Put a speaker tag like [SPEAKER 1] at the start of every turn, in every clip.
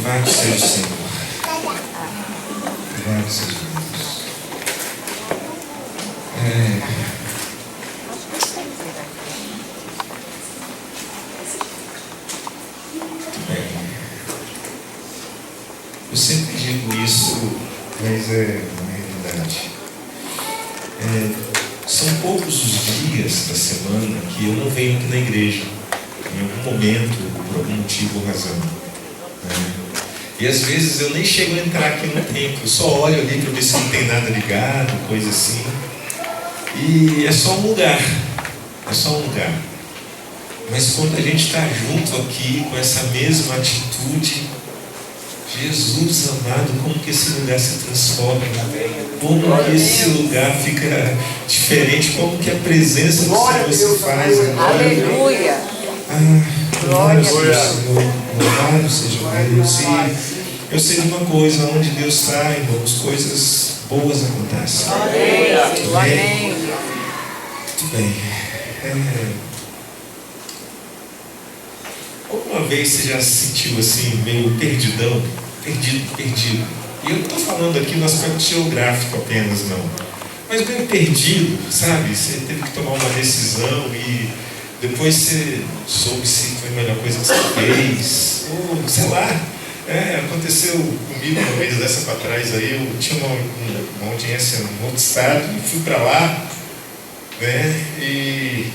[SPEAKER 1] Louvado seja o Senhor. Louvado seja Deus. Eu sempre digo isso, mas é uma realidade. São poucos os dias da semana que eu não venho aqui na igreja, em algum momento, por algum motivo ou razão. E às vezes eu nem chego a entrar aqui no templo, eu só olho ali para ver se não tem nada ligado, coisa assim. E é só um lugar, Mas quando a gente está junto aqui com essa mesma atitude, Jesus amado, como que esse lugar se transforma, como que esse lugar fica diferente, como que a presença do Senhor se faz.
[SPEAKER 2] Aleluia!
[SPEAKER 1] Glória a Deus, Senhor, louvado seja Deus. E eu sei de uma coisa, onde Deus está, irmãos, coisas boas acontecem.
[SPEAKER 2] Amém.
[SPEAKER 1] Muito bem. Alguma vez você já se sentiu assim, meio perdido? E eu não estou falando aqui no aspecto geográfico apenas, não. Mas meio perdido, sabe? Você teve que tomar uma decisão e depois você soube se foi a melhor coisa que você fez. Ou, sei lá, aconteceu comigo uma vez dessa para trás aí, eu tinha uma audiência num outro estado e fui para lá, e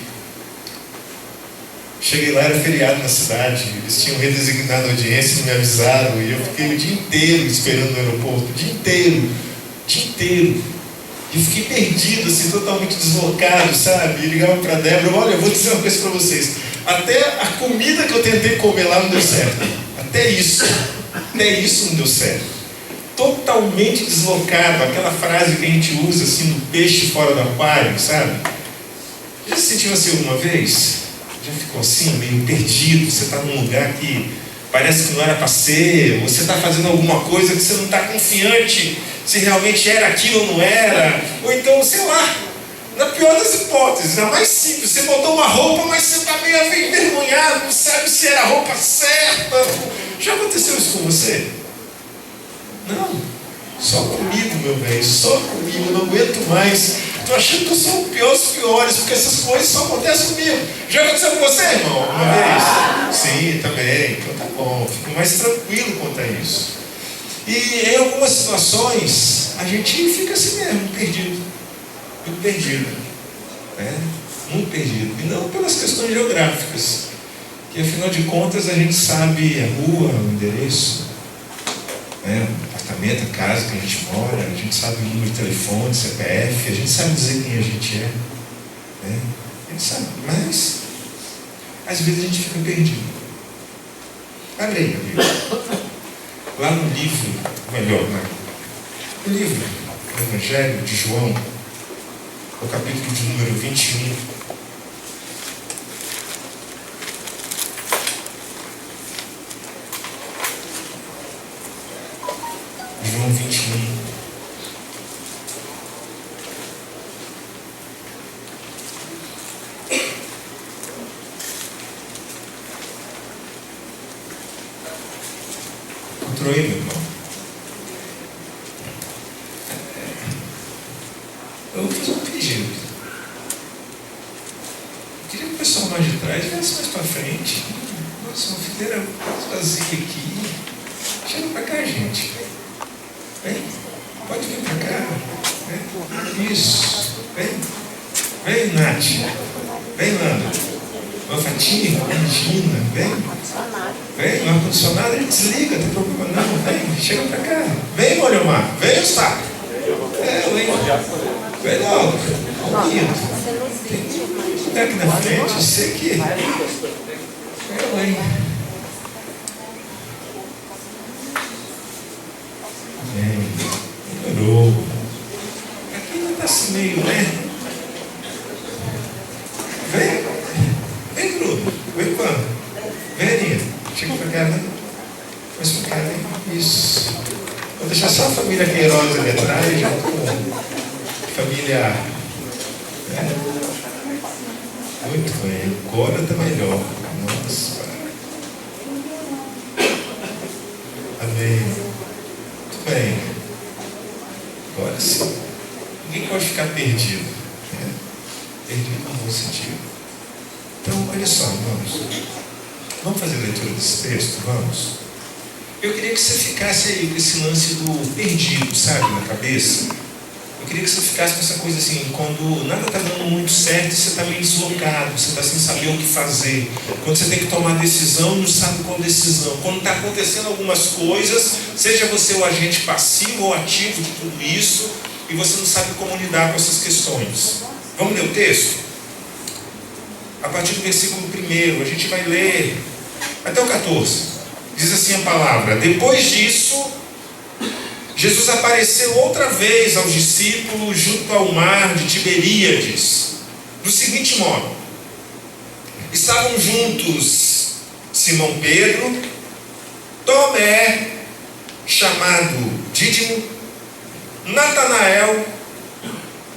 [SPEAKER 1] cheguei lá, era feriado na cidade, eles tinham redesignado a audiência, não me avisaram, e eu fiquei o dia inteiro esperando no aeroporto, o dia inteiro. E fiquei perdido, assim, totalmente deslocado, sabe? E ligava para a Débora, olha, eu vou dizer uma coisa para vocês, até a comida que eu tentei comer lá não deu certo, até isso não deu certo. Totalmente deslocado, aquela frase que a gente usa assim, no peixe fora do aquário, sabe? Já se sentiu assim alguma vez? Já ficou assim, meio perdido? Você está num lugar que parece que não era para ser, ou você está fazendo alguma coisa que você não está confiante se realmente era aquilo ou não era, ou então, sei lá, na pior das hipóteses, na mais simples, você botou uma roupa, mas você está meio envergonhado, não sabe se era a roupa certa. Já aconteceu isso com você? Não, só comigo, meu bem, só comigo, não aguento mais. Estou achando que eu sou o pior dos piores, porque essas coisas só acontecem comigo. Já aconteceu com você, irmão, uma vez? Sim, também. Então tá bom, fico mais tranquilo quanto a isso. E em algumas situações, a gente fica assim mesmo, perdido. Muito perdido. Muito perdido. E não pelas questões geográficas, que afinal de contas a gente sabe a rua, o endereço, o apartamento, a casa que a gente mora, a gente sabe o número de telefone, CPF, a gente sabe dizer quem a gente é. A gente sabe, mas às vezes a gente fica perdido. Abre aí, amigo. Lá no livro, no livro do Evangelho de João, o capítulo de número 21. João 21. Encontrou aí, meu irmão? Eu vou fazer um pedido. Eu queria que o pessoal mais de trás viesse mais para frente. Nossa, uma fileira vazia aqui. Chega para cá, gente. Vem, pode vir para cá. Isso. Vem, Nath. Vem, Nanda. Fatinha, Regina, vem, o ar-condicionado ele desliga, não tem problema não, vem, chega pra cá, vem, Olhomar, vem, Eustáquio, vem logo, tem aqui na frente, você aqui, vem, melhorou, aqui ainda tá assim meio, Vem, Bruno. Vem, Pano. Vem, Aninha. Chega pra cá, né? Mas pra cá, né? Isso. Vou deixar só a família Queiroz ali atrás, já com família. Muito bem. Agora tá melhor. Nossa. A bem. Muito bem. Agora sim. Ninguém pode ficar perdido. Né? Perdido no bom sentido. Então, olha só, irmãos. Vamos fazer a leitura desse texto? Vamos? Eu queria que você ficasse aí com esse lance do perdido, sabe, na cabeça. Eu queria que você ficasse com essa coisa assim, quando nada está dando muito certo, você está meio deslocado, você está sem saber o que fazer. Quando você tem que tomar decisão, não sabe qual decisão. Quando está acontecendo algumas coisas, seja você o agente passivo ou ativo de tudo isso, e você não sabe como lidar com essas questões. Vamos ler o texto? A partir do versículo 1, a gente vai ler até o 14. Diz assim a palavra: depois disso, Jesus apareceu outra vez aos discípulos junto ao mar de Tiberíades, do seguinte modo: estavam juntos Simão Pedro, Tomé, chamado Dídimo, Natanael,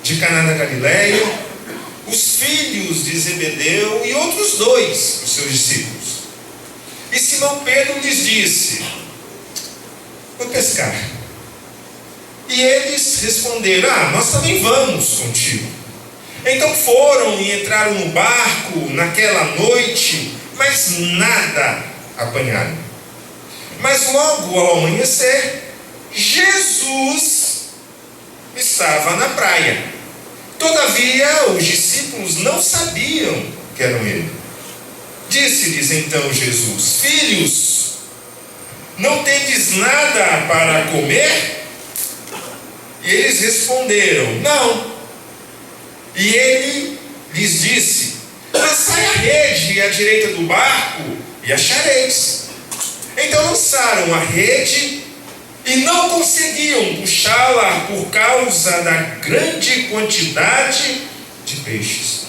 [SPEAKER 1] de Caná da Galileia, os filhos de Zebedeu e outros 2 dos seus discípulos. E Simão Pedro lhes disse: vou pescar. E eles responderam: nós também vamos contigo. Então foram e entraram no barco naquela noite, mas nada apanharam. Mas logo ao amanhecer, Jesus estava na praia. Todavia os discípulos não sabiam que eram ele. Disse-lhes então Jesus: filhos, não tendes nada para comer? E eles responderam: não. E ele lhes disse: lançai a rede à direita do barco e achareis. Então lançaram a rede e não conseguiam puxá-la por causa da grande quantidade de peixes.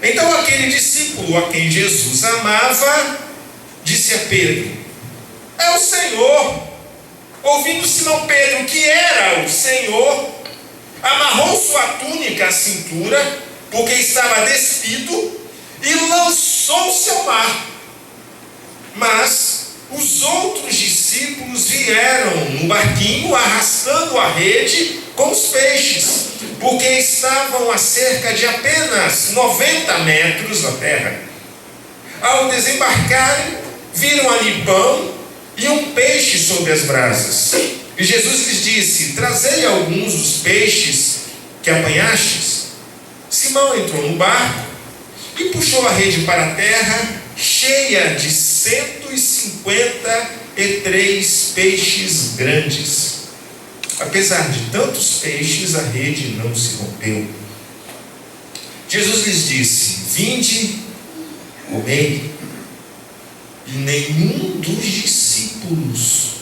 [SPEAKER 1] Então aquele discípulo a quem Jesus amava disse a Pedro: é o Senhor. Ouvindo Simão Pedro que era o Senhor, amarrou sua túnica à cintura, porque estava despido, e lançou-se ao mar. Mas os outros discípulos vieram no barquinho arrastando a rede com os peixes, porque estavam a cerca de apenas 90 metros da terra. Ao desembarcarem, viram ali pão e um peixe sobre as brasas. E Jesus lhes disse: trazei alguns dos peixes que apanhastes. Simão entrou no barco e puxou a rede para a terra, cheia de 153 peixes grandes. Apesar de tantos peixes, a rede não se rompeu. Jesus lhes disse: vinde, comei. E nenhum dos discípulos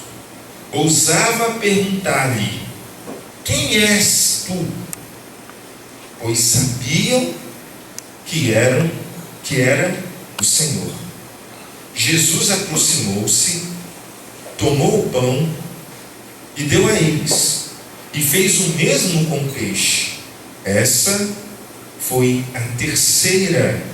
[SPEAKER 1] ousava perguntar-lhe: quem és tu? Pois sabiam que era o Senhor. Jesus aproximou-se, tomou o pão e deu a eles, e fez o mesmo com o peixe. Essa foi a terceira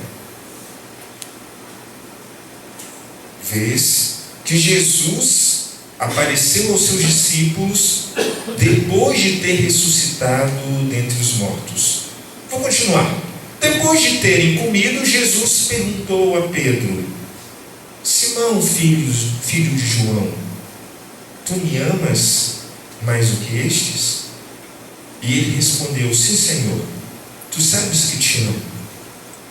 [SPEAKER 1] vez que Jesus apareceu aos seus discípulos depois de ter ressuscitado dentre os mortos. Vou continuar. Depois de terem comido, Jesus perguntou a Pedro: Simão, filho de João, tu me amas mais do que estes? E ele respondeu: sim, Senhor, tu sabes que te amo.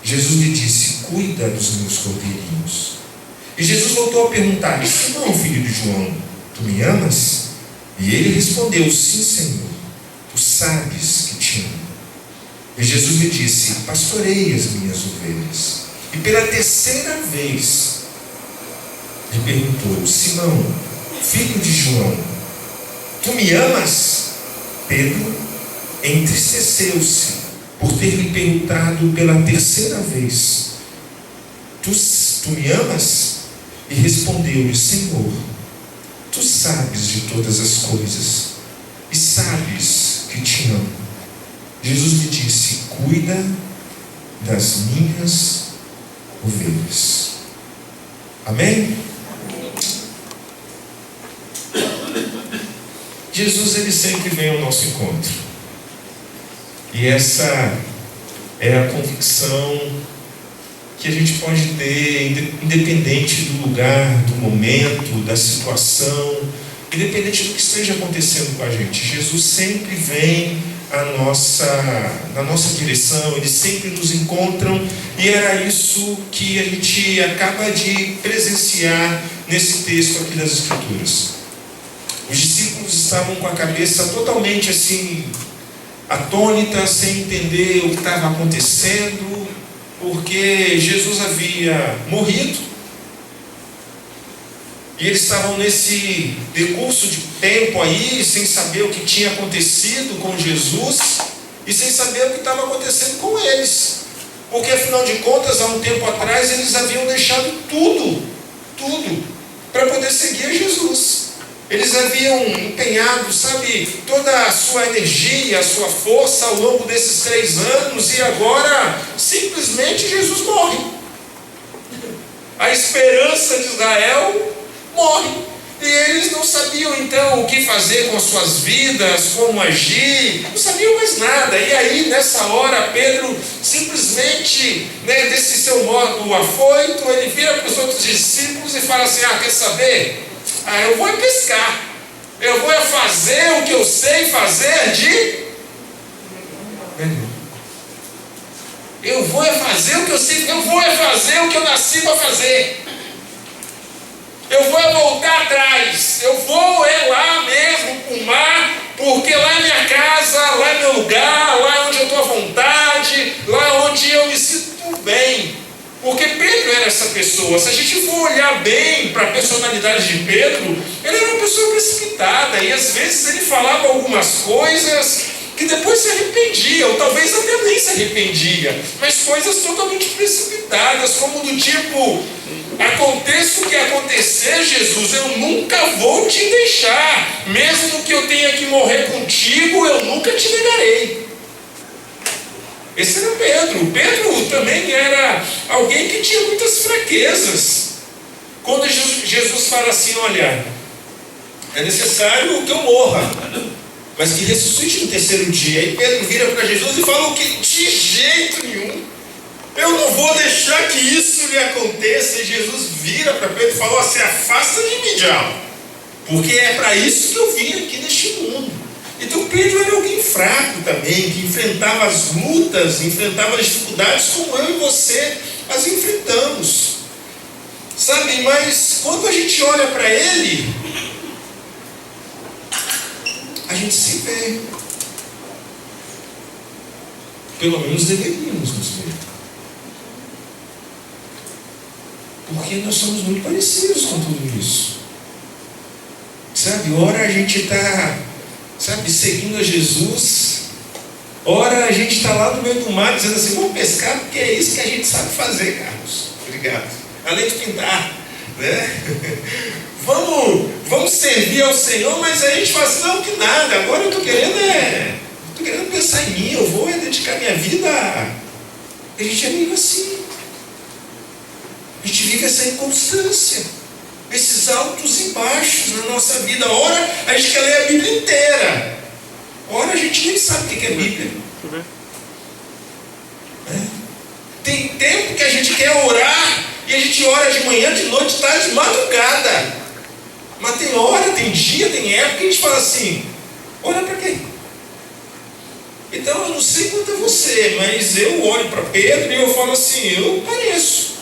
[SPEAKER 1] Jesus lhe disse: cuida dos meus cordeirinhos. E Jesus voltou a perguntar-lhe: Simão, filho de João, tu me amas? E ele respondeu: sim, Senhor, tu sabes que te amo. E Jesus lhe disse: pastorei as minhas ovelhas. E pela terceira vez lhe perguntou: Simão, filho de João, tu me amas? Pedro entristeceu-se por ter lhe perguntado pela terceira vez: tu me amas? E respondeu-lhe: Senhor, tu sabes de todas as coisas, e sabes que te amo. Jesus lhe disse: cuida das minhas ovelhas. Amém? Jesus, ele sempre vem ao nosso encontro. E essa é a convicção que a gente pode ter, independente do lugar, do momento, da situação, independente do que esteja acontecendo com a gente. Jesus sempre vem na nossa direção, eles sempre nos encontram, e era isso que a gente acaba de presenciar nesse texto aqui das Escrituras. Os discípulos estavam com a cabeça totalmente assim, atônita, sem entender o que estava acontecendo, porque Jesus havia morrido, e eles estavam nesse decurso de tempo aí, sem saber o que tinha acontecido com Jesus, e sem saber o que estava acontecendo com eles, porque afinal de contas, há um tempo atrás, eles haviam deixado tudo, para poder seguir a Jesus. Eles haviam empenhado, toda a sua energia, a sua força ao longo desses 3 anos, e agora, simplesmente, Jesus morre. A esperança de Israel morre. E eles não sabiam, então, o que fazer com as suas vidas, como agir, não sabiam mais nada. E aí, nessa hora, Pedro, simplesmente, desse seu modo afoito, ele vira para os outros discípulos e fala assim: quer saber? Eu vou pescar, eu vou fazer o que eu sei fazer eu vou fazer o que eu sei, eu vou fazer o que eu nasci para fazer, eu vou voltar atrás, eu vou lá mesmo para o mar, porque lá é minha casa, lá é meu lugar, lá é onde eu estou à vontade, lá é onde eu me sinto bem. Porque Pedro era essa pessoa. Se a gente for olhar bem para a personalidade de Pedro, ele era uma pessoa precipitada, e às vezes ele falava algumas coisas que depois se arrependia, ou talvez até nem se arrependia, mas coisas totalmente precipitadas, como do tipo: aconteça o que acontecer, Jesus, eu nunca vou te deixar, mesmo que eu tenha que morrer contigo, eu nunca te negarei. Esse era Pedro. Pedro também era alguém que tinha muitas fraquezas. Quando Jesus fala assim: olha, é necessário que eu morra, mas que ressuscite no 3º dia. Aí Pedro vira para Jesus e fala: o que? De jeito nenhum, eu não vou deixar que isso lhe aconteça. E Jesus vira para Pedro e falou assim: afasta de mim, diabo, porque é para isso que eu vim aqui neste mundo. Então Pedro era alguém fraco também, que enfrentava as lutas, enfrentava as dificuldades como eu e você as enfrentamos. Mas quando a gente olha para ele, a gente se vê. Pelo menos deveríamos nos ver. Porque nós somos muito parecidos com tudo isso. Ora a gente está seguindo a Jesus, ora a gente está lá no meio do mar dizendo assim: vamos pescar, porque é isso que a gente sabe fazer, Carlos. Obrigado. Além de pintar, vamos servir ao Senhor, mas a gente fala assim: não, que nada, agora eu estou querendo pensar em mim, eu vou dedicar minha vida. A gente é meio assim. A gente vive essa inconstância, esses altos e baixos na nossa vida. Ora a gente quer ler a Bíblia inteira, ora a gente nem sabe o que é Bíblia. Tem tempo que a gente quer orar, e a gente ora de manhã, de noite, tarde, de madrugada. Mas tem hora, tem dia, tem época que a gente fala assim: ora para quê? Então eu não sei quanto a você, mas eu olho para Pedro e eu falo assim: eu pareço,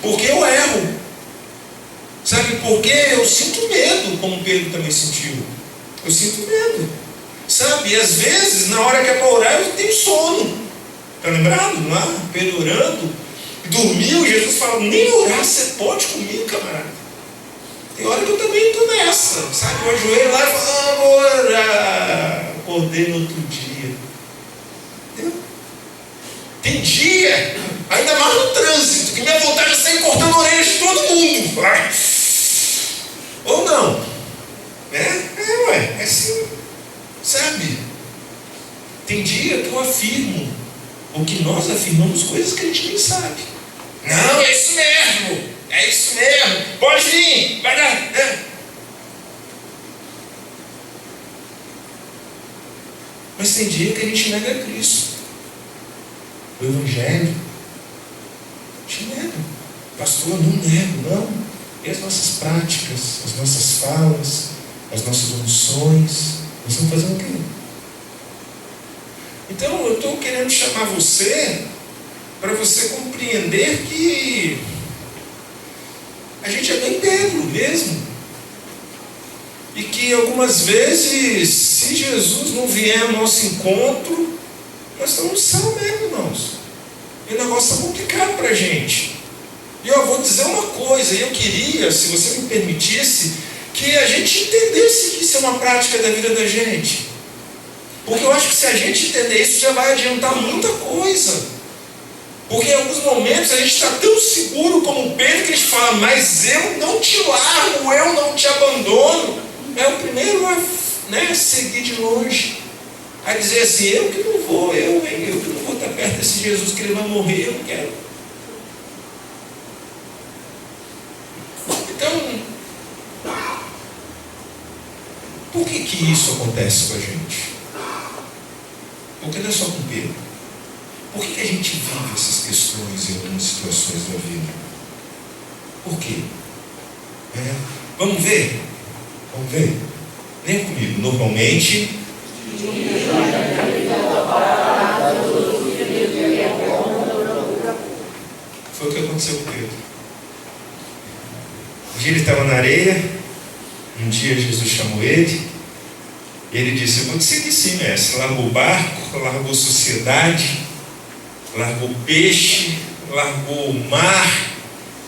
[SPEAKER 1] porque eu erro, porque eu sinto medo, como Pedro também sentiu. Eu sinto medo, e às vezes na hora que é para orar eu tenho sono. Está lembrado lá? Pedro orando, dormiu, Jesus fala: nem orar você pode comigo, camarada. Tem hora que eu também estou nessa, eu ajoelho lá e falo: vou orar. Acordei no outro dia. Entendeu? Tem dia, ainda mais no trânsito, que minha vontade é sair cortando a orelha de todo mundo. Ou não? É assim, Tem dia que eu afirmo, ou que nós afirmamos coisas que a gente nem sabe. Não, é isso mesmo, pode vir, vai dar. Mas tem dia que a gente nega Cristo, o Evangelho. A gente nega. Pastor, não nego, não. E as nossas práticas, as nossas falas, as nossas omissões, nós estamos fazendo o quê? Então eu estou querendo chamar você para você compreender que a gente é bem Pedro mesmo. E que algumas vezes, se Jesus não vier ao nosso encontro, nós estamos no céu mesmo, irmãos. E o negócio está complicado para a gente. E eu vou dizer uma coisa, eu queria, se você me permitisse, que a gente entendesse que isso é uma prática da vida da gente. Porque eu acho que se a gente entender isso, já vai adiantar muita coisa. Porque em alguns momentos a gente está tão seguro como Pedro que a gente fala, mas eu não te largo, eu não te abandono. É o primeiro a seguir de longe. A dizer assim, eu que não vou, eu que não vou estar perto desse Jesus que ele vai morrer, eu não quero. Então, por que isso acontece com a gente? Porque não é só com Pedro. Por que a gente vive essas questões em algumas situações da vida? Por quê? Vamos ver? Vamos ver? Leia comigo. Normalmente, foi o que aconteceu com Pedro. Um dia ele estava na areia, um dia Jesus chamou ele, e ele disse, eu vou te seguir sim, mestre. Largou o barco, largou sociedade, largou peixe, largou o mar,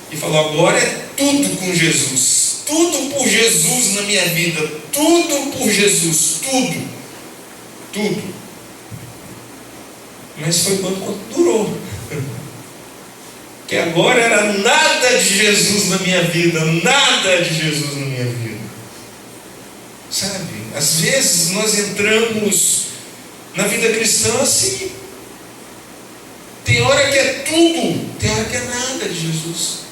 [SPEAKER 1] e falou, agora é tudo com Jesus. Tudo por Jesus na minha vida. Tudo por Jesus. Tudo. Mas foi quanto durou. Que agora era nada de Jesus na minha vida. Nada de Jesus na minha vida. Sabe? Às vezes nós entramos na vida cristã assim. Tem hora que é tudo. Tem hora que é nada de Jesus.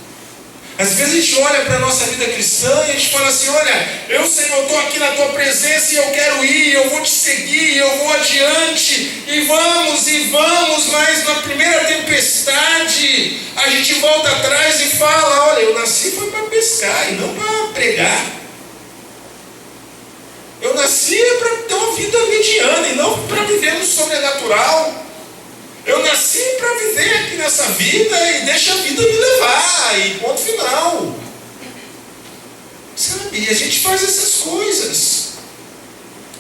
[SPEAKER 1] Às vezes a gente olha para a nossa vida cristã e a gente fala assim, olha, eu Senhor estou aqui na tua presença e eu quero ir, eu vou te seguir, eu vou adiante, e vamos, mas na primeira tempestade a gente volta atrás e fala, olha, eu nasci foi para pescar e não para pregar. Eu nasci para ter uma vida mediana e não para viver no sobrenatural. Eu nasci para viver aqui nessa vida e deixa a vida me levar, e ponto final. Sabe? E a gente faz essas coisas.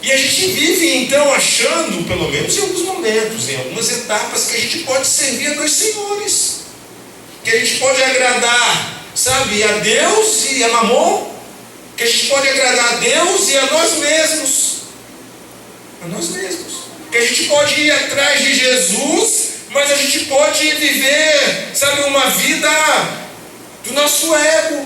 [SPEAKER 1] E a gente vive então achando, pelo menos em alguns momentos, em algumas etapas, que a gente pode servir a dois senhores. Que a gente pode agradar, sabe, a Deus e a Mamon. Que a gente pode agradar a Deus e a nós mesmos. A nós mesmos. Que a gente pode ir atrás de Jesus, mas a gente pode viver, sabe, uma vida do nosso ego,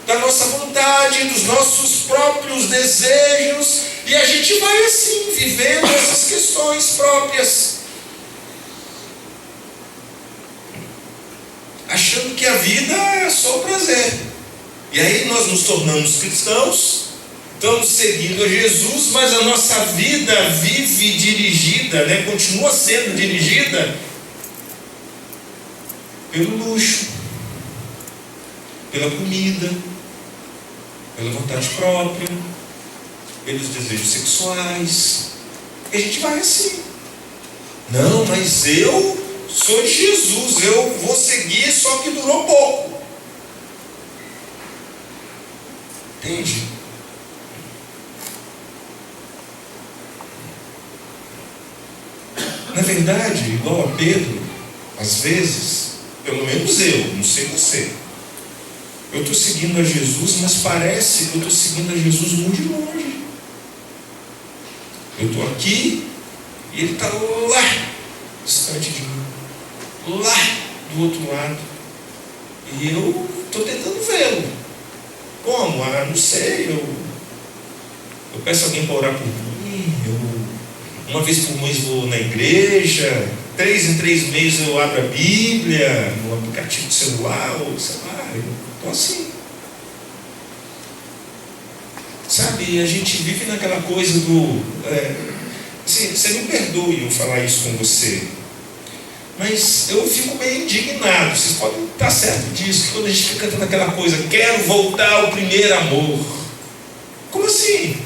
[SPEAKER 1] da nossa vontade, dos nossos próprios desejos, e a gente vai assim, vivendo essas questões próprias, achando que a vida é só prazer. E aí nós nos tornamos cristãos, estamos seguindo a Jesus, mas a nossa vida vive dirigida, continua sendo dirigida pelo luxo, pela comida, pela vontade própria, pelos desejos sexuais. E a gente vai assim. Não, mas eu sou de Jesus, eu vou seguir, só que durou pouco. Entende? Na verdade, igual a Pedro, às vezes, pelo menos eu, não sei você, eu estou seguindo a Jesus, mas parece que eu estou seguindo a Jesus muito de longe. Eu estou aqui e ele está lá, distante de mim, lá do outro lado, e eu estou tentando vê-lo. Como? Não sei, eu peço alguém para orar por mim, uma vez por mês vou na igreja, 3 em 3 meses eu abro a Bíblia no aplicativo do celular, ou sei lá, eu estou assim. Sabe, a gente vive naquela coisa do... você me perdoe eu falar isso com você, mas eu fico meio indignado. Vocês podem estar certo disso, que quando a gente fica cantando aquela coisa, quero voltar ao primeiro amor. Como assim?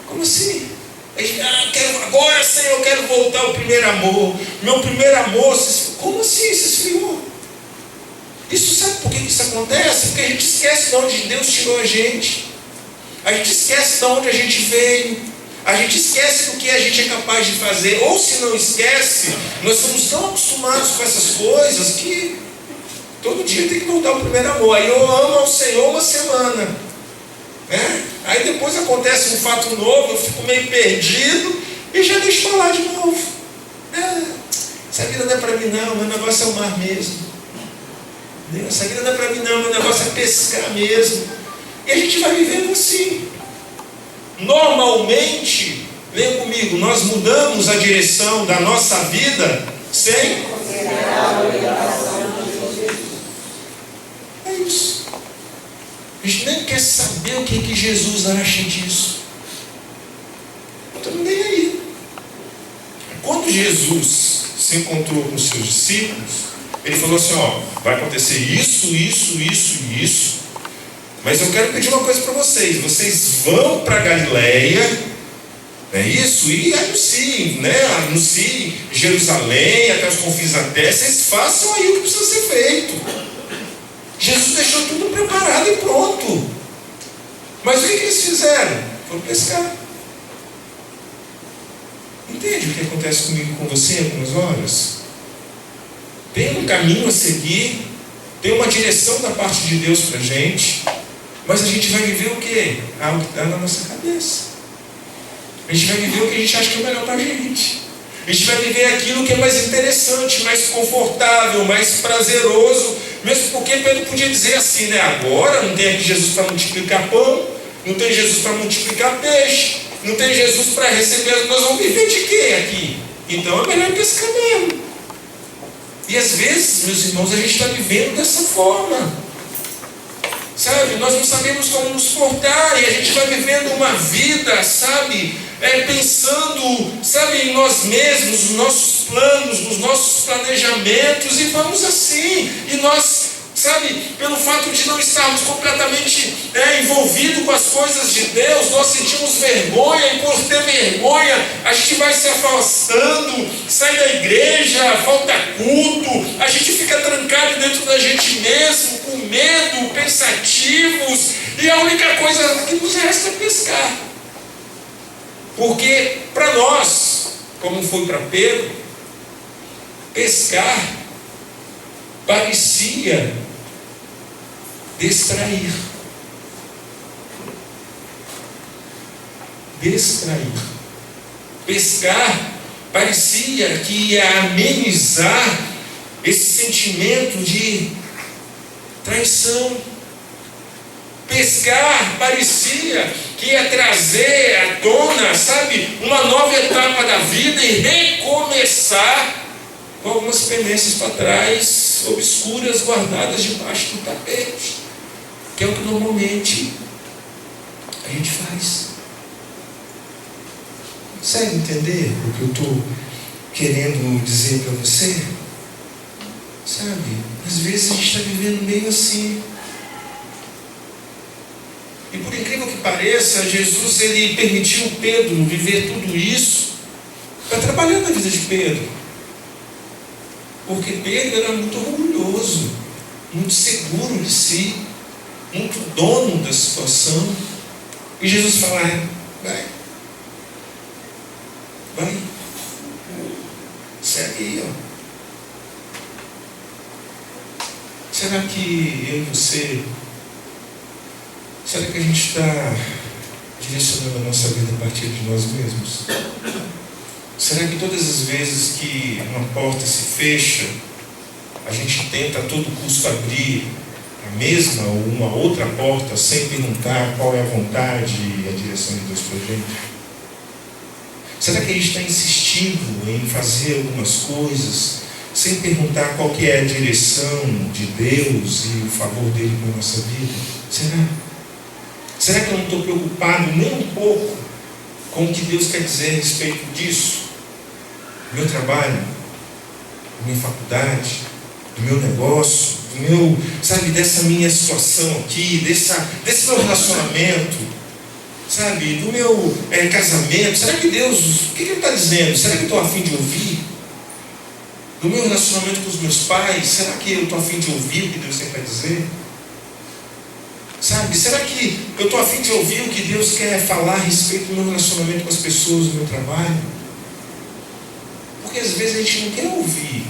[SPEAKER 1] Como assim? Agora, Senhor, eu quero voltar ao primeiro amor. Meu primeiro amor, como assim se esfriou? Isso, sabe por que isso acontece? Porque a gente esquece de onde Deus tirou a gente. A gente esquece de onde a gente veio. A gente esquece do que a gente é capaz de fazer. Ou se não esquece, nós somos tão acostumados com essas coisas que todo dia tem que voltar ao primeiro amor. Aí eu amo ao Senhor uma semana, né? Aí depois acontece um fato novo, eu fico meio perdido e já deixo falar de novo. Essa vida não é para mim não, meu negócio é o mar mesmo. Essa vida não é para mim não, meu negócio é pescar mesmo. E a gente vai vivendo assim. Normalmente, vem comigo, nós mudamos a direção da nossa vida sem considerar a orientação de Jesus. É isso. A gente nem quer saber o que Jesus acha disso. Não estamos nem aí. Quando Jesus se encontrou com os seus discípulos, ele falou assim, vai acontecer isso, isso, isso e isso, mas eu quero pedir uma coisa para vocês. Vocês vão para Galileia, é isso, e anunciem, anunciem Jerusalém, até os confins da terra. Vocês façam aí o que precisa ser feito. Jesus deixou tudo preparado e pronto. Mas o que eles fizeram? Foram pescar. Entende o que acontece comigo e com você algumas horas? Tem um caminho a seguir, tem uma direção da parte de Deus para a gente, mas a gente vai viver o quê? Algo que está na nossa cabeça. A gente vai viver o que a gente acha que é melhor para a gente. A gente vai viver aquilo que é mais interessante, mais confortável, mais prazeroso. Mesmo porque Pedro podia dizer assim, agora não tem aqui Jesus para multiplicar pão, não tem Jesus para multiplicar peixe, não tem Jesus para receber, nós vamos viver de quê aqui? Então é melhor pescar mesmo. E às vezes, meus irmãos, a gente está vivendo dessa forma, sabe? Nós não sabemos como nos portar e a gente vai vivendo uma vida, sabe? Pensando, sabe, em nós mesmos, nos nossos planos, nos nossos planejamentos, e vamos assim. E nós, sabe, pelo fato de não estarmos completamente envolvidos com as coisas de Deus, nós sentimos vergonha, e por ter vergonha, a gente vai se afastando, sai da igreja, falta culto, a gente fica trancado dentro da gente mesmo, com medo, pensativos, e a única coisa que nos resta é pescar. Porque para nós, como foi para Pedro, pescar parecia distrair. Pescar parecia que ia amenizar esse sentimento de traição. Pescar parecia que ia trazer à tona, sabe, uma nova etapa da vida e recomeçar com algumas pendências para trás, obscuras, guardadas debaixo do tapete, que é o que normalmente a gente faz. Consegue entender o que eu estou querendo dizer para você? Sabe, às vezes a gente está vivendo meio assim. E por incrível que pareça, Jesus ele permitiu Pedro viver tudo isso para trabalhar na vida de Pedro. Porque Pedro era muito orgulhoso, muito seguro de si, muito dono da situação. E Jesus fala, vai, segue aí, Será que eu e você, será que a gente está direcionando a nossa vida a partir de nós mesmos? Será que todas as vezes que uma porta se fecha, a gente tenta a todo custo abrir a mesma ou uma outra porta sem perguntar qual é a vontade e a direção de Deus para a gente? Será que a gente está insistindo em fazer algumas coisas sem perguntar qual que é a direção de Deus e o favor dele na nossa vida? Será? Será que eu não estou preocupado nem um pouco com o que Deus quer dizer a respeito disso, do meu trabalho, da minha faculdade, do meu negócio, dessa minha situação aqui, desse meu relacionamento, do meu casamento. Será que Deus, o que Ele está dizendo? Será que eu estou a fim de ouvir? Do meu relacionamento com os meus pais, será que eu estou a fim de ouvir o que Deus tem para dizer? Será que eu estou a fim de ouvir o que Deus quer falar a respeito do meu relacionamento com as pessoas, do meu trabalho? Porque às vezes a gente não quer ouvir,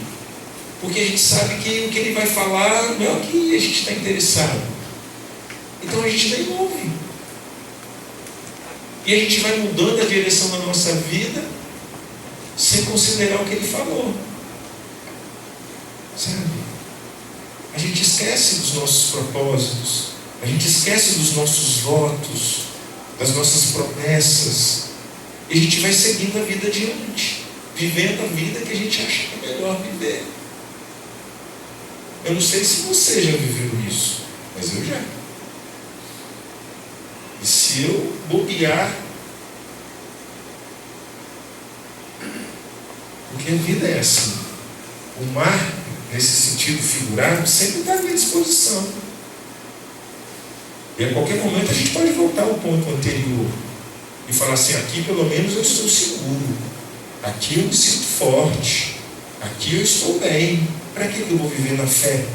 [SPEAKER 1] porque a gente sabe que o que Ele vai falar não é o que a gente está interessado. Então a gente nem ouve. E a gente vai mudando a direção da nossa vida sem considerar o que Ele falou. A gente esquece dos nossos propósitos, a gente esquece dos nossos votos, das nossas promessas, e a gente vai seguindo a vida adiante, vivendo a vida que a gente acha que é melhor viver. Eu não sei se você já viveu isso, mas eu já. E se eu bobear, porque a vida é assim. O mar, nesse sentido figurado, sempre está à minha disposição. E a qualquer momento a gente pode voltar ao ponto anterior e falar assim: aqui pelo menos eu estou seguro, aqui eu me sinto forte, aqui eu estou bem. Para que eu vou viver na fé?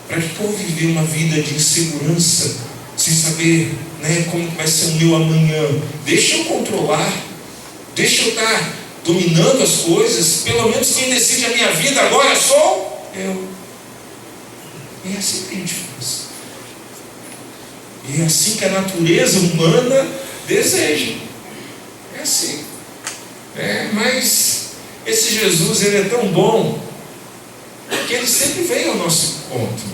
[SPEAKER 1] Para que eu vou viver uma vida de insegurança, sem saber como vai ser o meu amanhã? Deixa eu controlar, deixa eu estar dominando as coisas. Pelo menos quem decide a minha vida agora sou eu. E é assim que a gente faz. E é assim que a natureza humana deseja. É assim. Mas esse Jesus, Ele é tão bom que Ele sempre vem ao nosso encontro.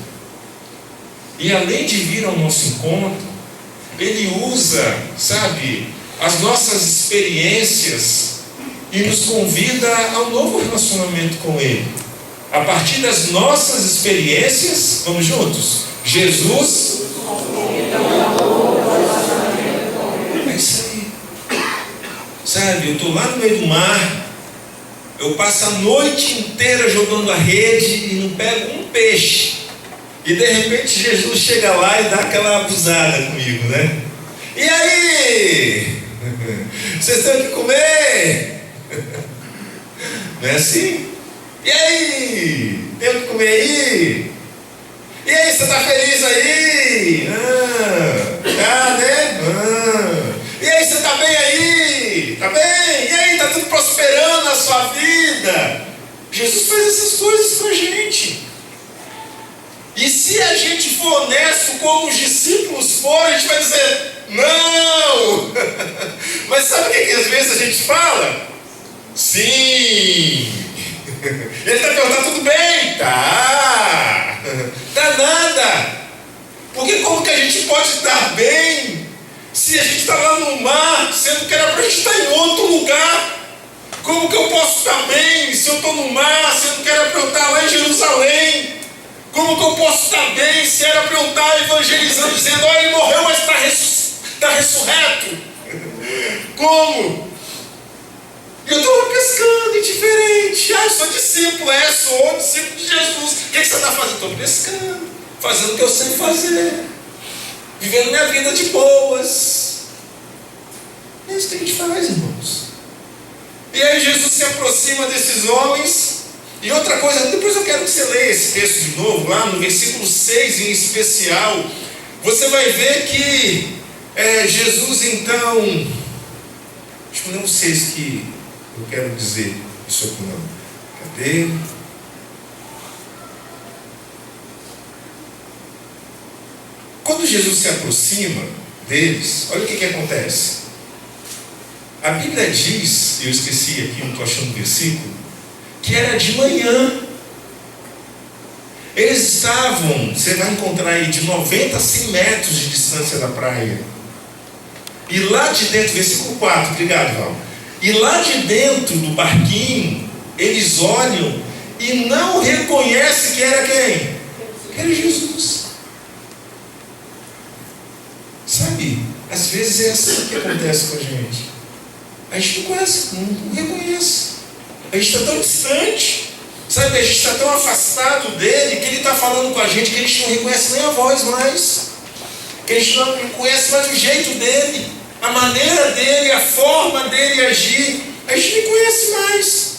[SPEAKER 1] E além de vir ao nosso encontro, Ele usa, as nossas experiências e nos convida a um novo relacionamento com Ele. A partir das nossas experiências, vamos juntos? Jesus. É isso aí. Eu estou lá no meio do mar, eu passo a noite inteira jogando a rede e não pego um peixe. E de repente Jesus chega lá e dá aquela abusada comigo, E aí? Vocês têm o que comer? Não é assim? E aí? Tem o que comer aí? E aí, você está feliz aí? E aí, você está bem aí? Está bem? E aí, está tudo prosperando na sua vida? Jesus faz essas coisas com a gente. E se a gente for honesto como os discípulos foram, a gente vai dizer: não! Mas sabe o que às vezes a gente fala? Sim! Ele está perguntando: tudo bem? Tá! Tá nada! Porque como que a gente pode estar bem se a gente está lá no mar, sendo que era para a gente estar em outro lugar? Como que eu posso estar bem se eu estou no mar, sendo que era para eu estar lá em Jerusalém? Como que eu posso estar bem se era para eu estar evangelizando, dizendo: olha, ele morreu, mas está ressurreto? Como? Eu estou pescando, indiferente. Eu sou discípulo, sou discípulo de Jesus. O que você está fazendo? Estou pescando, fazendo o que eu sei fazer, vivendo minha vida de boas. É isso que a gente faz, irmãos. E aí Jesus se aproxima desses homens. E outra coisa, depois eu quero que você leia esse texto de novo, lá no versículo 6 em especial. Você vai ver que Jesus então, acho que não é o 6 que eu quero dizer isso aqui não. Cadê? Quando Jesus se aproxima deles, olha o que acontece. A Bíblia diz, eu esqueci aqui, não estou achando o versículo, que era de manhã. Eles estavam, você vai encontrar aí, de 90 a 100 metros de distância da praia. E lá de dentro, versículo 4, obrigado, Val. E lá de dentro do barquinho, eles olham e não reconhecem que era quem? Que era Jesus. Às vezes é assim que acontece com a gente. A gente não conhece, não reconhece. A gente está tão distante, sabe? A gente está tão afastado dele que ele está falando com a gente que a gente não reconhece nem a voz mais, que a gente não conhece mais o jeito dele, a maneira dele, a forma dele agir. A gente nem conhece mais,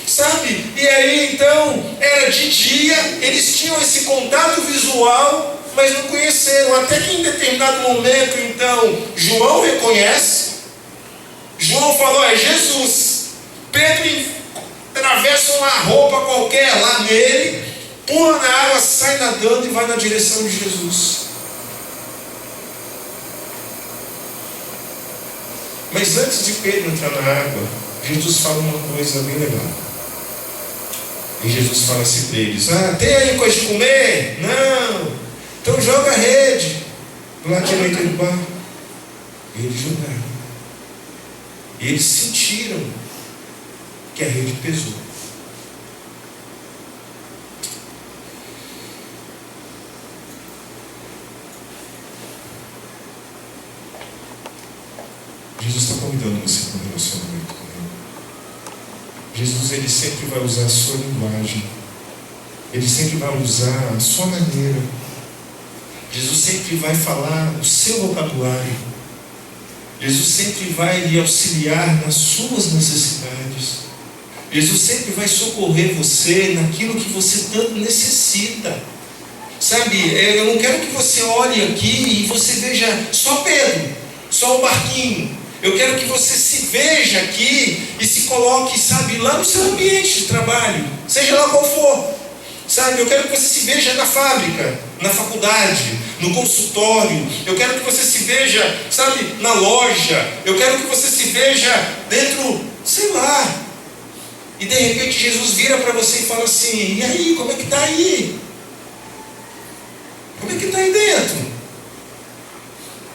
[SPEAKER 1] sabe? E aí então, era de dia, eles tinham esse contato visual, mas não conheceram. Até que em determinado momento, então, João reconhece. João falou: é Jesus. Pedro atravessa uma roupa qualquer lá nele, pula na água, sai nadando e vai na direção de Jesus. Mas antes de Pedro entrar na água, Jesus fala uma coisa bem legal. E Jesus fala assim para eles: tem aí coisa de comer? Não. Então joga a rede do lado direito do barco. E eles jogaram. E eles sentiram que a rede pesou. Jesus está convidando você para um relacionamento com Ele. Jesus, Ele sempre vai usar a sua linguagem. Ele sempre vai usar a sua maneira. Jesus sempre vai falar o seu vocabulário. Jesus sempre vai lhe auxiliar nas suas necessidades. Jesus sempre vai socorrer você naquilo que você tanto necessita. Sabe, eu não quero que você olhe aqui e você veja só Pedro, só o barquinho. Eu quero que você se veja aqui e se coloque, sabe, lá no seu ambiente de trabalho, seja lá qual for. Sabe, eu quero que você se veja na fábrica, na faculdade, no consultório. Eu quero que você se veja, sabe, na loja. Eu quero que você se veja dentro, sei lá. E de repente Jesus vira para você e fala assim: e aí, como é que está aí? Como é que está aí dentro?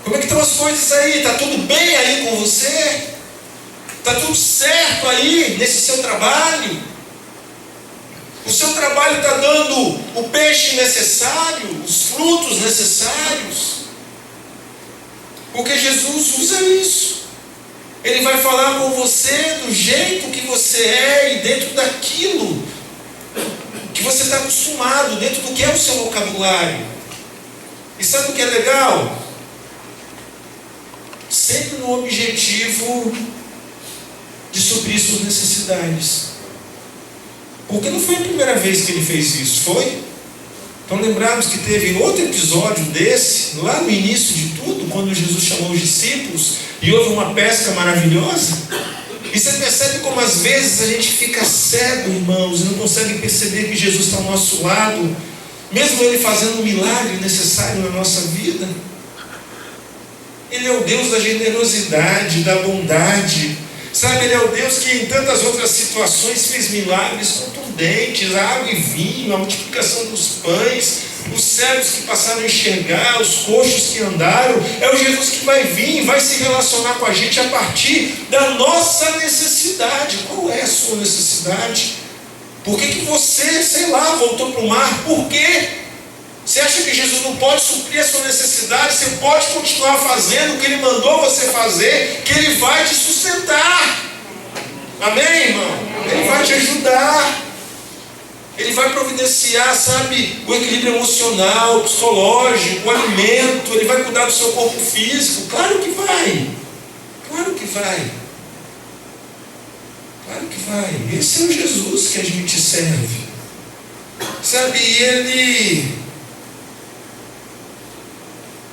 [SPEAKER 1] Como é que estão as coisas aí? Está tudo bem aí com você? Está tudo certo aí nesse seu trabalho? O seu trabalho está dando o peixe necessário, os frutos necessários? Porque Jesus usa isso. Ele vai falar com você do jeito que você é e dentro daquilo que você está acostumado, dentro do que é o seu vocabulário. E sabe o que é legal? Sempre no objetivo de suprir suas necessidades. Porque não foi a primeira vez que ele fez isso, foi? Então lembramos que teve outro episódio desse, lá no início de tudo, quando Jesus chamou os discípulos e houve uma pesca maravilhosa. E você percebe como às vezes a gente fica cego, irmãos, e não consegue perceber que Jesus está ao nosso lado, mesmo Ele fazendo um milagre necessário na nossa vida. Ele é o Deus da generosidade, da bondade. Sabe, Ele é o Deus que em tantas outras situações fez milagres contundentes, a água e vinho, a multiplicação dos pães, os cegos que passaram a enxergar, os coxos que andaram. É o Jesus que vai vir e vai se relacionar com a gente a partir da nossa necessidade. Qual é a sua necessidade? Por que você, sei lá, voltou para o mar? Por quê? Você acha que Jesus não pode suprir a sua necessidade? Você pode continuar fazendo o que Ele mandou você fazer, que Ele vai te sustentar. Amém, irmão? Ele vai te ajudar. Ele vai providenciar, sabe, o equilíbrio emocional, psicológico, o alimento. Ele vai cuidar do seu corpo físico. Claro que vai. Claro que vai. Claro que vai. Esse é o Jesus que a gente serve. Sabe, Ele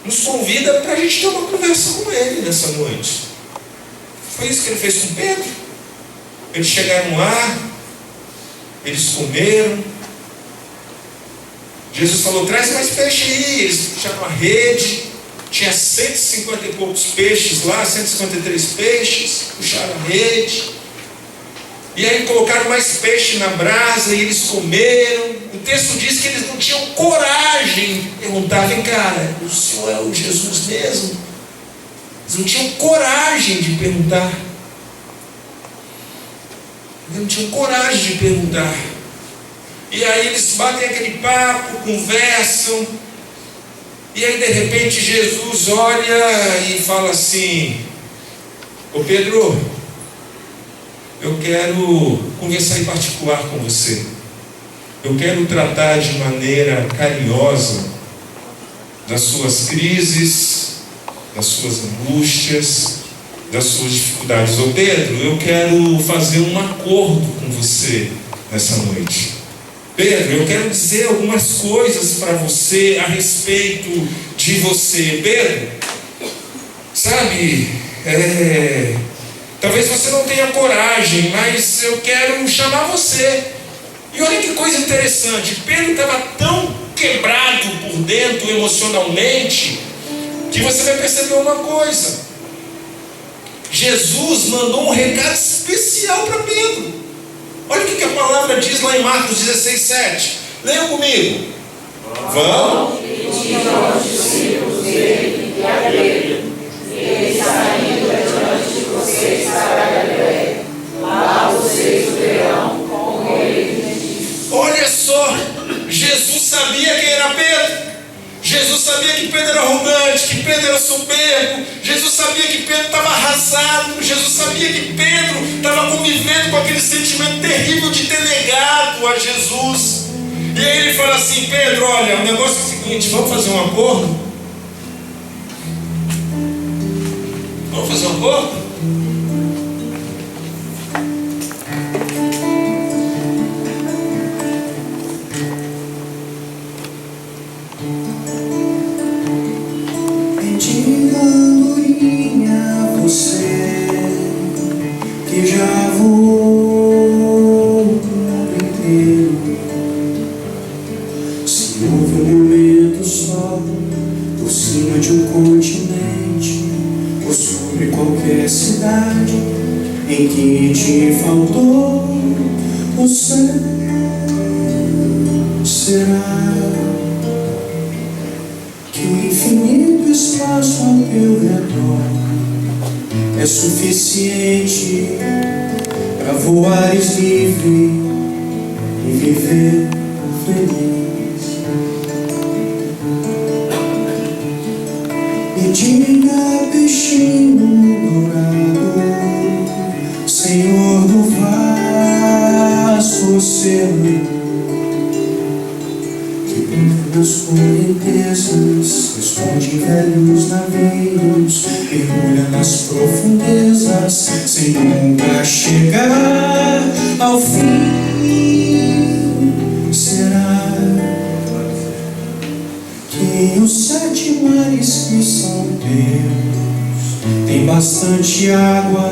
[SPEAKER 1] nos convida para a gente ter uma conversa com Ele nessa noite. Foi isso que Ele fez com Pedro. Eles chegaram lá, eles comeram. Jesus falou: traz mais peixe aí. Eles puxaram a rede, tinha 150 e poucos peixes lá, 153 peixes, puxaram a rede. E aí colocaram mais peixe na brasa e eles comeram. O texto diz que eles não tinham coragem de perguntar: vem cá, o Senhor é o Jesus mesmo? Eles não tinham coragem de perguntar. Eles não tinham coragem de perguntar. E aí eles batem aquele papo, conversam. E aí de repente Jesus olha e fala assim: ô Pedro, eu quero conversar em particular com você. Eu quero tratar de maneira carinhosa das suas crises, das suas angústias, das suas dificuldades. Ô Pedro, eu quero fazer um acordo com você nessa noite. Pedro, eu quero dizer algumas coisas para você a respeito de você. Pedro, sabe, talvez você não tenha coragem, mas eu quero chamar você. E olha que coisa interessante, Pedro estava tão quebrado por dentro emocionalmente, que você vai perceber uma coisa: Jesus mandou um recado especial para Pedro. Olha o que a palavra diz lá em Marcos 16:7. Leiam comigo. Vão pedir aos discípulos dele e a Pedro, ele saindo adiante de vocês para a Galileia. Lá vocês o verão como ele disse. Olha só, Jesus sabia quem era Pedro. Jesus sabia que Pedro era arrogante, que Pedro era soberbo. Jesus sabia que Pedro estava arrasado. Jesus sabia que Pedro estava convivendo com aquele sentimento terrível de ter negado a Jesus. E aí ele fala assim: Pedro, olha, o negócio é o seguinte, vamos fazer um acordo? Vamos fazer um acordo?
[SPEAKER 3] Você que já voou o mundo inteiro, se houve um momento só por cima de um continente ou sobre qualquer cidade em que te faltou o céu, será que o infinito espaço ao teu redor é suficiente para voares livre e viver feliz? Me diga, peixinho dourado, Senhor do vasto oceano, nas correntezas esconde velhos navios, mergulha nas profundezas sem nunca chegar ao fim. Será que os 7 mares que são teus tem bastante água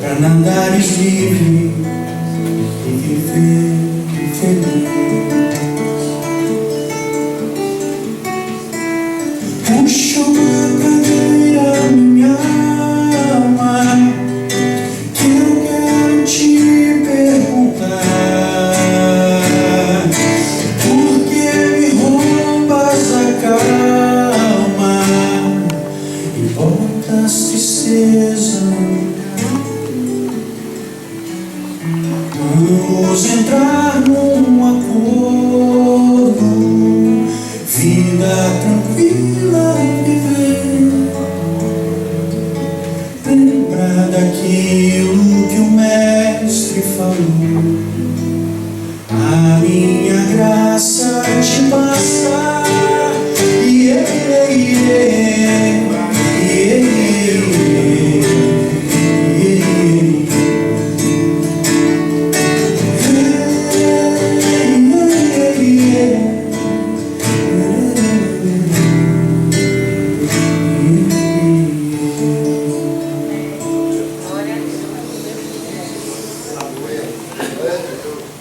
[SPEAKER 3] para nadares livre e viver feliz? Puxa uma cadeira, minha alma, que eu quero te perguntar: por que me roubas a calma e botas tristeza? Vamos entrar num acordo, vida tranquila viver. Lembra daquilo que o mestre falou: a minha graça te basta.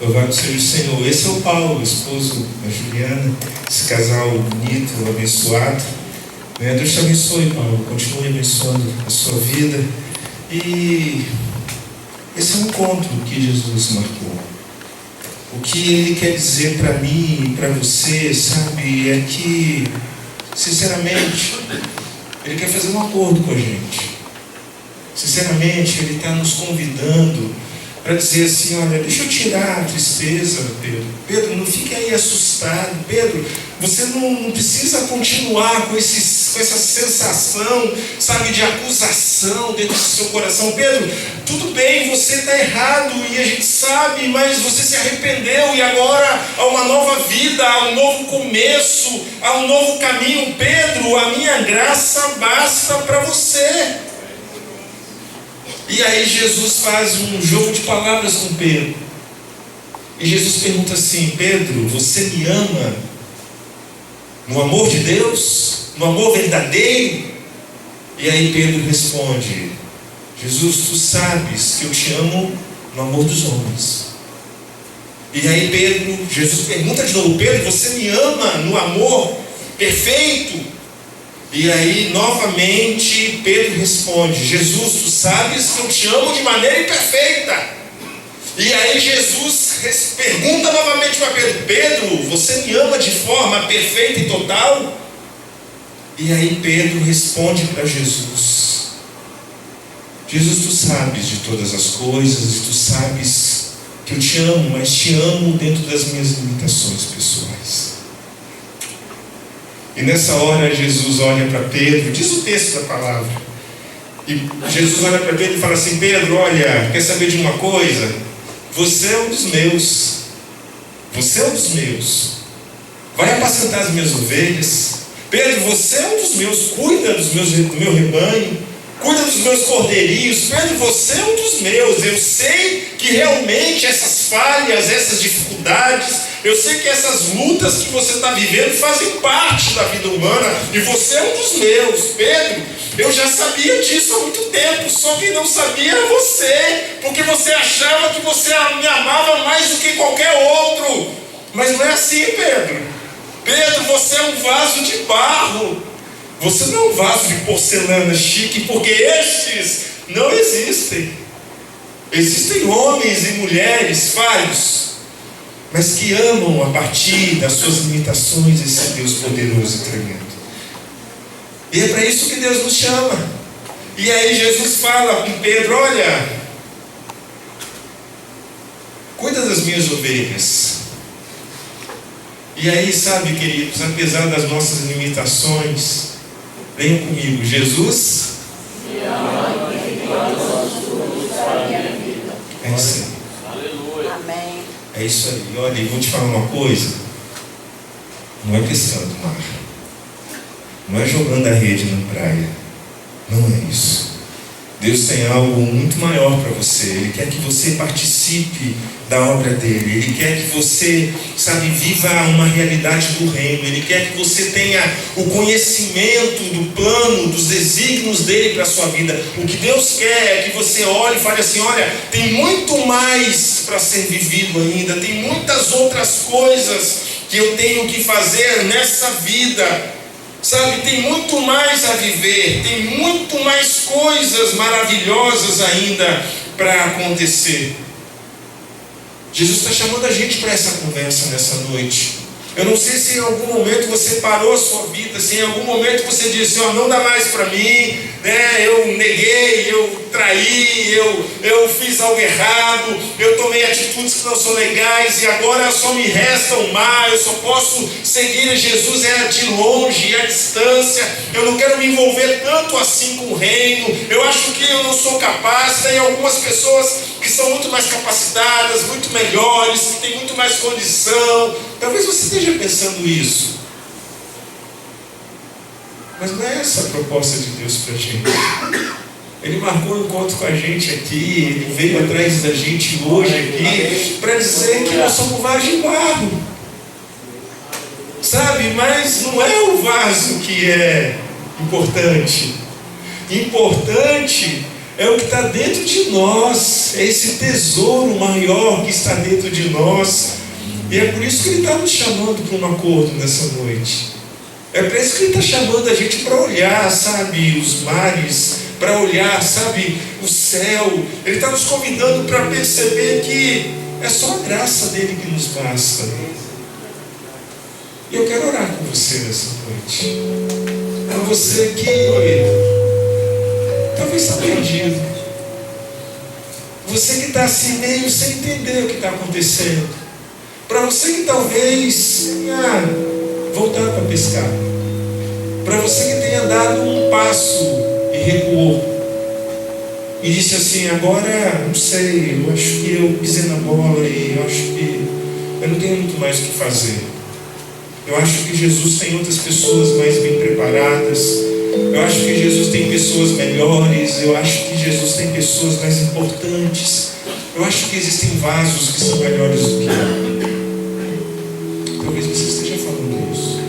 [SPEAKER 1] Louvado seja o Senhor. Esse é o Paulo, esposo da Juliana, esse casal bonito, abençoado. Deus te abençoe, Paulo, continue abençoando a sua vida. E esse é um encontro que Jesus marcou. O que Ele quer dizer para mim e para você, sabe, é que, sinceramente, Ele quer fazer um acordo com a gente. Sinceramente, Ele está nos convidando para dizer assim: olha, deixa eu tirar a tristeza, Pedro. Pedro, não fique aí assustado. Pedro, você não precisa continuar com esse com essa sensação, sabe, de acusação dentro do seu coração. Pedro, tudo bem, você está errado e a gente sabe, mas você se arrependeu e agora há uma nova vida, há um novo começo, há um novo caminho. Pedro, a minha graça basta para você. E aí Jesus faz um jogo de palavras com Pedro. E Jesus pergunta assim: Pedro, você me ama no amor de Deus? No amor verdadeiro? E aí Pedro responde: Jesus, tu sabes que eu te amo no amor dos homens. E aí Jesus pergunta de novo: Pedro, você me ama no amor perfeito? E aí novamente Pedro responde: Jesus, tu sabes que eu te amo de maneira imperfeita. E aí Jesus pergunta novamente para Pedro: Pedro, você me ama de forma perfeita e total? E aí Pedro responde para Jesus: Jesus, tu sabes de todas as coisas e tu sabes que eu te amo, mas te amo dentro das minhas limitações pessoais. E nessa hora Jesus olha para Pedro, diz o texto da palavra, e Jesus olha para Pedro e fala assim: Pedro, olha, quer saber de uma coisa? Você é um dos meus. Você é um dos meus. Vai apacentar as minhas ovelhas. Pedro, você é um dos meus. Cuida do meu rebanho. Cuida dos meus cordeirinhos. Pedro, você é um dos meus. Eu sei que realmente essas falhas, essas dificuldades, eu sei que essas lutas que você está vivendo fazem parte da vida humana. E você é um dos meus. Pedro, eu já sabia disso há muito tempo. Só quem não sabia era você. Porque você achava que você me amava mais do que qualquer outro. Mas não é assim, Pedro. Pedro, você é um vaso de barro. Você não é um vaso de porcelana chique, porque estes não existem. Existem homens e mulheres falhos, mas que amam a partir das suas limitações esse Deus poderoso e tremendo. E é para isso que Deus nos chama. E aí Jesus fala com Pedro: olha, cuida das minhas ovelhas. E aí, sabe, queridos, apesar das nossas limitações, venham comigo, Jesus me ama e todas as tuas para a minha vida. É isso aí.
[SPEAKER 2] Aleluia. Amém.
[SPEAKER 1] É isso aí. Olha, eu vou te falar uma coisa. Não é pescando no mar. Não é jogando a rede na praia. Não é isso. Deus tem algo muito maior para você. Ele quer que você participe da obra dele. Ele quer que você, sabe, viva uma realidade do reino. Ele quer que você tenha o conhecimento do plano, dos desígnios dele para a sua vida. O que Deus quer é que você olhe e fale assim: olha, tem muito mais para ser vivido ainda. Tem muitas outras coisas que eu tenho que fazer nessa vida. Sabe, tem muito mais a viver, tem muito mais coisas maravilhosas ainda para acontecer. Jesus está chamando a gente para essa conversa nessa noite. Eu não sei se em algum momento você parou a sua vida, se em algum momento você disse: ó, não dá mais para mim, né? Eu neguei, eu traí, eu fiz algo errado, eu tomei atitudes que não são legais e agora só me resta o mar, eu só posso seguir Jesus de longe, à distância, eu não quero me envolver tanto assim com o reino, eu acho que eu não sou capaz. Tem algumas pessoas que são muito mais capacitadas, muito melhores, que têm muito mais condição. Talvez você esteja pensando isso, mas não é essa a proposta de Deus para a gente. Ele marcou um encontro com a gente aqui, ele veio atrás da gente hoje aqui para dizer que nós somos vasos de barro, sabe? Mas não é o vaso que é importante. Importante é o que está dentro de nós, é esse tesouro maior que está dentro de nós. E é por isso que Ele está nos chamando para um acordo nessa noite. É por isso que Ele está chamando a gente para olhar, sabe, os mares, para olhar, sabe, o céu. Ele está nos convidando para perceber que é só a graça dele que nos basta. E eu quero orar com você nessa noite. Com você que talvez está perdido. Você que está assim meio sem entender o que está acontecendo. Para você que talvez voltar para pescar. Para você que tenha dado um passo e recuou, e disse assim: agora não sei, eu acho que eu pisei na bola e eu acho que eu não tenho muito mais o que fazer. Eu acho que Jesus tem outras pessoas mais bem preparadas. Eu acho que Jesus tem pessoas melhores. Eu acho que Jesus tem pessoas mais importantes. Eu acho que existem vasos que são melhores do que eu. Talvez você esteja falando isso.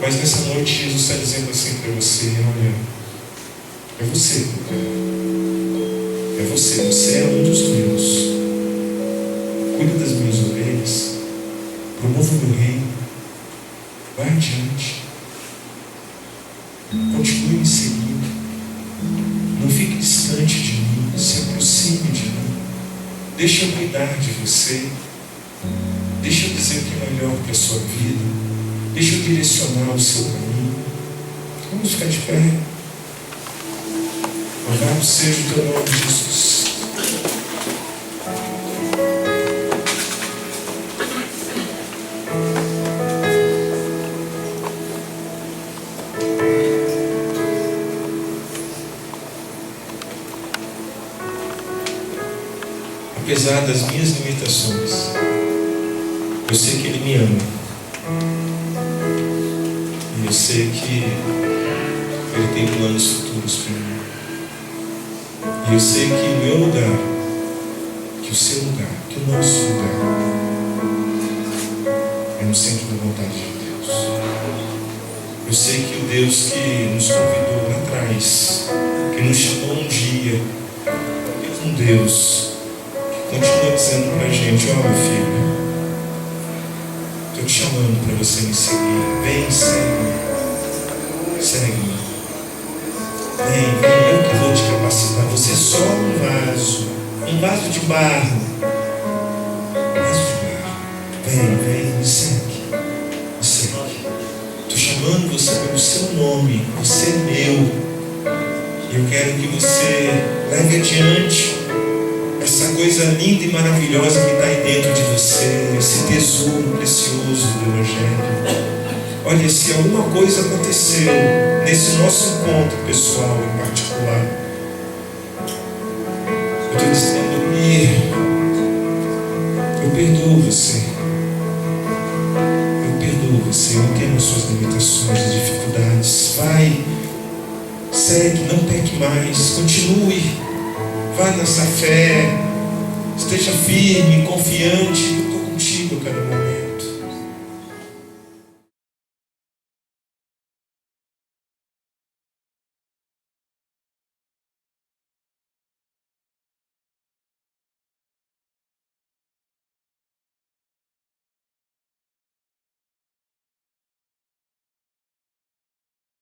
[SPEAKER 1] Mas nessa noite Jesus está dizendo assim para você: olha, é você que eu quero. É você, você é um dos meus. Cuida das minhas ovelhas. Promova o meu reino. Vai adiante. Continue me seguindo. Não fique distante de mim. Se aproxime de mim. Deixa eu cuidar de você. Deixa eu dizer o que é melhor para a sua vida. Deixa eu direcionar o seu caminho. Vamos ficar de pé. Louvado seja o teu nome, Jesus. Apesar das minhas limitações, eu sei que Ele me ama. E eu sei que Ele tem planos futuros para mim. E eu sei que o meu lugar, que o seu lugar, que o nosso lugar é no centro da vontade de Deus. Eu sei que o Deus que nos convidou lá atrás, que nos chamou um dia, é um Deus que continua dizendo para a gente: ó, meu filho, estou te chamando para você me seguir. Vem, segue-me. Segue-me. Vem, eu que vou te capacitar. Você é só um vaso de barro. Um vaso de barro. Vem, me segue. Me segue. Estou chamando você pelo seu nome. Você é meu. E eu quero que você leve adiante essa coisa linda e maravilhosa que está aí dentro de você, esse tesouro precioso do Evangelho. Olha, se alguma coisa aconteceu nesse nosso encontro pessoal em particular, eu estou dizendo: eu perdoo você. Eu perdoo você. Eu entendo as suas limitações, as dificuldades. Vai, segue, não peque mais, continue. Vá nessa fé, esteja firme, confiante. Eu estou contigo a cada momento.